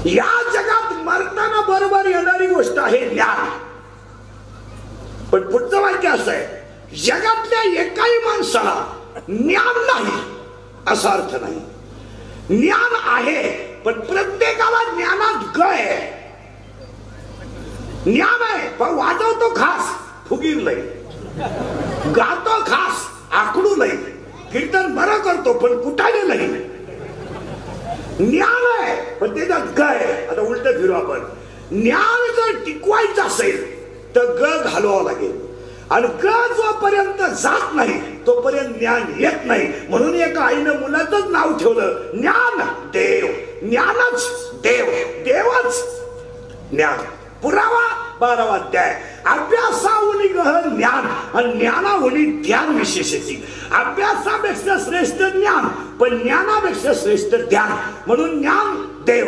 या जगात मरताना बरोबर येणारी गोष्ट आहे ज्ञान. पण पुढचं वाक्य असं आहे, जगातल्या एकाही माणसाला ज्ञान नाही असा अर्थ नाही. ज्ञान आहे पण प्रत्येकाला ज्ञानात ग आहे. ज्ञान आहे पण वाजवतो खास फुगीरलंय, गातो खास आकडू नाही, कीर्तन बरं करतो पण कुठाने नाही. ज्ञान आहे पण त्याच्यात ग आहे. आता उलट फिरू आपण, ज्ञान जर टिकवायचं असेल तर ग घालवावं लागेल आणि ग जोपर्यंत जात नाही तोपर्यंत ज्ञान येत नाही. म्हणून एका आईनं मुलाचंच नाव ठेवलं ज्ञान देव. ज्ञानच देव, देवच ज्ञान. पुरावा 12वा अध्याय. अभ्यासाहुनी गहन ज्ञान आणि ज्ञानाहुनी ध्यान विशेषची. अभ्यासापेक्षा श्रेष्ठ ज्ञान पण ज्ञानापेक्षा श्रेष्ठ ध्यान. म्हणून ज्ञान देव.